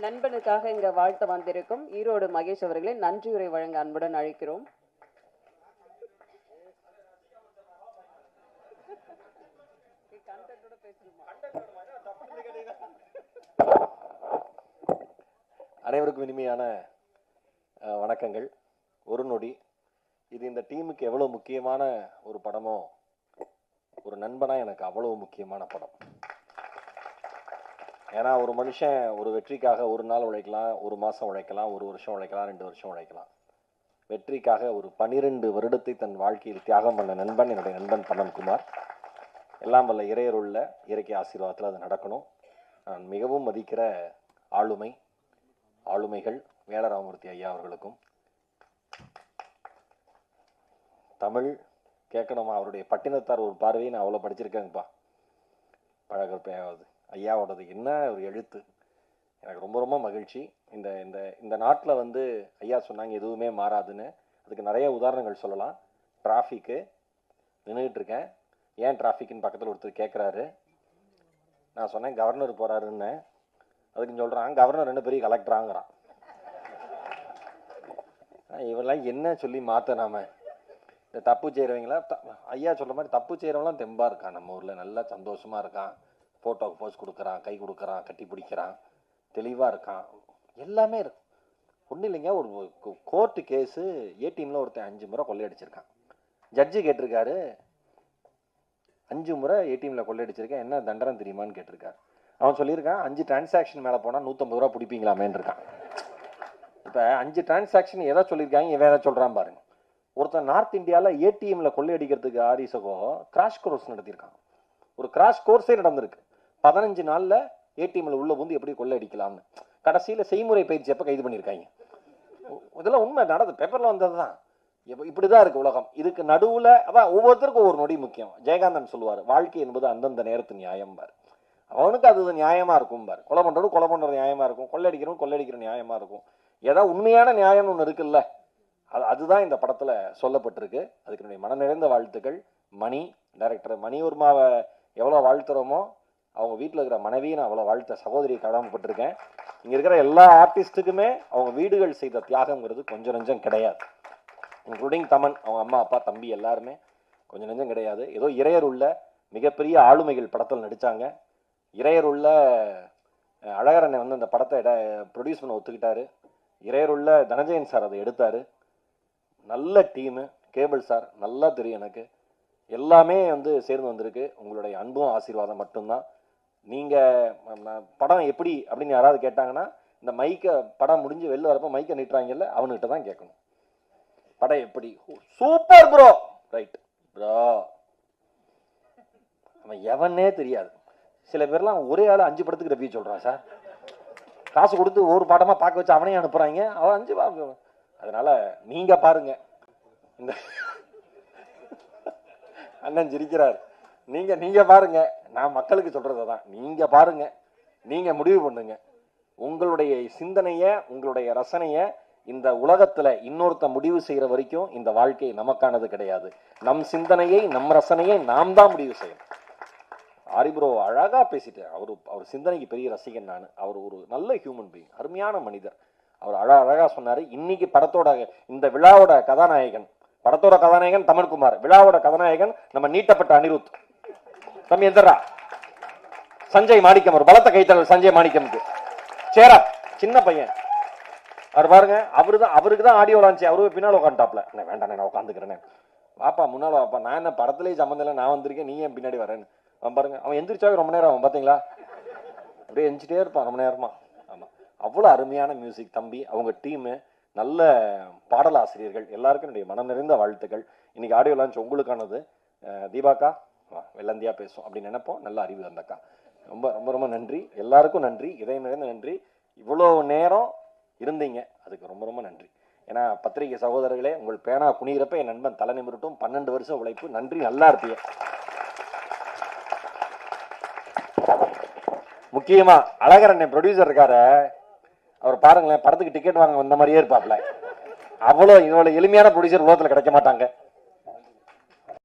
நண்பனுக்காக இங்க வாழ்த்த வந்திருக்கும் ஈரோடு மகேஷ் அவர்களை நன்றியுரை வழங்க அன்புடன் அழைக்கிறோம். அனைவருக்கும் இனிமையான வணக்கங்கள். ஒரு நொடி இது இந்த டீமுக்கு எவ்வளவு முக்கியமான ஒரு படமோ, ஒரு நண்பனா எனக்கு அவ்வளவு முக்கியமான படம். ஏன்னா ஒரு மனுஷன் ஒரு வெற்றிக்காக ஒரு நாள் உழைக்கலாம், ஒரு மாசம் உழைக்கலாம், ஒரு வருஷம் உழைக்கலாம், 2 வருஷம் உழைக்கலாம். வெற்றிக்காக ஒரு 12 வருடத்தை தன் வாழ்க்கையில் தியாகம் பண்ண நண்பன் என்னுடைய நண்பன் பன்னன்குமார். எல்லாம் வல்ல இறையருள்ள இயற்கை ஆசீர்வாதத்தில் அது நடக்கணும். நான் மிகவும் மதிக்கிற ஆளுமைகள் வேலராமூர்த்தி ஐயா அவர்களுக்கும், தமிழ் கேட்கணுமா அவருடைய பட்டினத்தார் ஒரு பார்வையை நான் அவ்வளோ படிச்சிருக்கேங்கப்பா. பழகற்பையாவது ஐயாவோடது என்ன ஒரு எழுத்து, எனக்கு ரொம்ப ரொம்ப மகிழ்ச்சி. இந்த இந்த இந்த நாட்டில் வந்து ஐயா சொன்னாங்க எதுவுமே மாறாதுன்னு. அதுக்கு நிறைய உதாரணங்கள் சொல்லலாம். டிராஃபிக்கு நின்றுட்டு இருக்கேன், ஏன் டிராஃபிக்னு பக்கத்தில் ஒருத்தர் கேட்குறாரு. நான் சொன்னேன் கவர்னர் போகிறாருன்னு. அதுக்குன்னு சொல்கிறான் கவர்னர் 2 பெரிய கலெக்டராங்கிறான். இவெல்லாம் என்ன சொல்லி மாற்ற நாம இந்த தப்பு செய்கிறவங்களா ஐயா சொல்கிற மாதிரி தப்பு செய்கிறவங்களாம் தெம்பாக இருக்கான். நம்ம ஊரில் நல்லா சந்தோஷமாக இருக்கான், ஃபோட்டோவுக்கு போஸ் கொடுக்குறான், கை கொடுக்குறான், கட்டி பிடிக்கிறான், தெளிவாக இருக்கான், எல்லாமே இருக்கு. ஒன்றும் இல்லைங்க, ஒரு கோர்ட்டு கேஸு ஏடிஎம்மில் ஒருத்தன் 5 முறை கொள்ளையடிச்சிருக்கான். ஜட்ஜு கேட்டிருக்காரு 5 முறை ஏடிஎம்மில் கொள்ளையடிச்சிருக்கேன், என்ன தண்டனை தெரியுமான்னு கேட்டிருக்காரு. அவன் சொல்லியிருக்கான் 5 டிரான்சாக்ஷன் மேலே போனால் 150 ரூபா பிடிப்பீங்களாமேன்னு இருக்கான். இப்போ 5 டிரான்சாக்ஷன் எதை சொல்லியிருக்காங்க, இவன் எதை சொல்கிறான் பாருங்க. ஒருத்தன் நார்த் இந்தியாவில் ஏடிஎம்மில் கொள்ளையடிக்கிறதுக்கு ஆரிசகோ கிராஷ் கோர்ஸ் நடத்தியிருக்கான். ஒரு கிராஷ் கோர்ஸே நடந்திருக்கு. 15 நாளில் ஏடிஎம்மில் உள்ள வந்து எப்படி கொள்ளையடிக்கலாம்னு. கடைசியில் செய்முறை பயிற்சி எப்போ கைது பண்ணியிருக்காங்க. இதெல்லாம் உண்மை நடந்து பேப்பரில் வந்தது தான். இப்படி தான் இருக்குது உலகம். இதுக்கு நடுவில் அதான் ஒவ்வொருத்தருக்கும் ஒவ்வொரு நொடி முக்கியம். ஜெயகாந்தன் சொல்லுவார், வாழ்க்கை என்பது அந்தந்த நேரத்து நியாயம் பார். அவனுக்கு அது நியாயமாக இருக்கும் பார். கொலை பண்ணுறது நியாயமாக இருக்கும், கொள்ளையடிக்கிற நியாயமாக இருக்கும். ஏதாவது உண்மையான நியாயம்னு ஒன்று இருக்குல்ல, அதுதான் இந்த படத்தில் சொல்லப்பட்டிருக்கு. அதுக்கு என்னுடைய மன நிறைந்த வாழ்த்துக்கள். மணி டைரக்டர் மணிவர்மாவை எவ்வளோ வாழ்த்துறோமோ அவங்க வீட்டில் இருக்கிற மனைவியை நான் அவ்வளோ வாழ்த்த சகோதரியை கடமைப்பட்டிருக்கேன். இங்கே இருக்கிற எல்லா ஆர்டிஸ்ட்டுக்குமே அவங்க வீடுகள் செய்த தியாகங்கிறது கொஞ்சம் நெஞ்சம் கிடையாது. இன்க்ளூடிங் தமன், அவங்க அம்மா அப்பா தம்பி எல்லாருமே கொஞ்சம் நெஞ்சம் கிடையாது. ஏதோ இறையர் உள்ள மிகப்பெரிய ஆளுமைகள் படத்தில் நடித்தாங்க. இறையர் உள்ள அழகரண்ணை வந்து அந்த படத்தை ப்ரொடியூஸ் பண்ண ஒத்துக்கிட்டாரு. இறையர் உள்ள தனஞ்சயன் சார் அதை எடுத்தார். நல்ல டீமு, கேபிள் சார் நல்லா தெரியும் எனக்கு. எல்லாமே வந்து சேர்ந்து வந்திருக்கு. உங்களுடைய அன்பும் ஆசீர்வாதம் மட்டும்தான். நீங்கள் படம் எப்படி அப்படின்னு யாராவது கேட்டாங்கன்னா, இந்த மைக்கை படம் முடிஞ்சு வெளில வரப்போ மைக்கை நீட்டுறாங்கல்ல, அவனுக்கிட்ட தான் கேட்கணும். படம் எப்படி? Super bro. Right bro. அவன் எவனே தெரியாது. சில பேர்லாம் ஒரே ஆள் 5 படத்துக்கு ரிவ்யூ சொல்கிறான் சார். காசு கொடுத்து ஒரு படமாக பார்க்க வச்சு அவனையும் அனுப்புகிறாங்க. அவன் 5 பார்க்க. அதனால நீங்கள் பாருங்க. இந்த அண்ணன் சிரிக்கிறார். நீங்கள் பாருங்க. நான் மக்களுக்கு சொல்கிறது தான். நீங்கள் பாருங்க, நீங்கள் முடிவு பண்ணுங்க. உங்களுடைய சிந்தனையை, உங்களுடைய ரசனையை இந்த உலகத்தில் இன்னொருத்த முடிவு செய்கிற வரைக்கும் இந்த வாழ்க்கை நமக்கானது கிடையாது. நம் சிந்தனையை, நம் ரசனையை நாம் தான் முடிவு செய்யணும். ஆரிப்ரோ அழகா பேசிட்டார். அவர் சிந்தனைக்கு பெரிய ரசிகன் நான். அவர் ஒரு நல்ல ஹியூமன் பீயிங், அருமையான மனிதர். அவர் அழகா சொன்னார். இன்னைக்கு படத்தோட இந்த விழாவோட கதாநாயகன், படத்தோட கதாநாயகன் தமன்குமார், விழாவோட கதாநாயகன் நம்ம நீட்டப்பட்ட அனிருத். தம்பி எந்தரா சஞ்சய் மாணிக்கம், ஒரு பலத்த கைத்தல் சஞ்சய் மாணிக்கம்க்கு. சேரா சின்ன பையன் அவர் பாருங்க. அவருக்கு தான் ஆடியோ லான்ச்சு. அவரு பின்னால் உட்காந்துட்டாப்ல. வேண்டாம் நான் உட்காந்துக்கிறேன். வாப்பா முன்னால வாப்பா, நான் என்ன படத்துலேயே சம்மந்தம் இல்லை, நான் வந்திருக்கேன், நீ ஏன் பின்னாடி வரேன்னு. அவன் பாருங்க, அவன் எந்திரிச்சாவே ரொம்ப நேரம் அவன் பார்த்தீங்களா, அப்படியே எந்திரிச்சிட்டே இருப்பான் ரொம்ப நேரமா. ஆமாம், அவ்வளோ அருமையான மியூசிக் தம்பி. அவங்க டீமு, நல்ல பாடலாசிரியர்கள், எல்லாருக்கும் என்னுடைய மனம் நிறைந்த வாழ்த்துக்கள். இன்னைக்கு ஆடியோ லான்ச் உங்களுக்கானது. தீபாக்கா வெள்ளந்தியா பேசும் அப்படின்னு நினைப்போம். நல்ல அறிவு அந்தக்கா. ரொம்ப ரொம்ப ரொம்ப நன்றி. எல்லாருக்கும் நன்றி, இதயம் நிறைந்த நன்றி. இவ்வளோ நேரம் இருந்தீங்க, அதுக்கு ரொம்ப ரொம்ப நன்றி. ஏன்னா பத்திரிகை சகோதரர்களே, உங்கள் பேனா குனிகிறப்ப என் நண்பன் தலை நிமிரட்டும். 12 வருஷம் உழைப்பு. நன்றி, நல்லா இருப்பீங்க. முக்கியமா அழகரண்ணன் ப்ரொடியூசர் இருக்காரு, அவர் பாருங்களேன், படத்துக்கு டிக்கெட் வாங்க வந்த மாதிரியே இருப்பாப்ல. அவ்வளோ இவ்வளோ எளிமையான ப்ரொடியூசர் உலகத்தில் கிடைக்க மாட்டாங்க.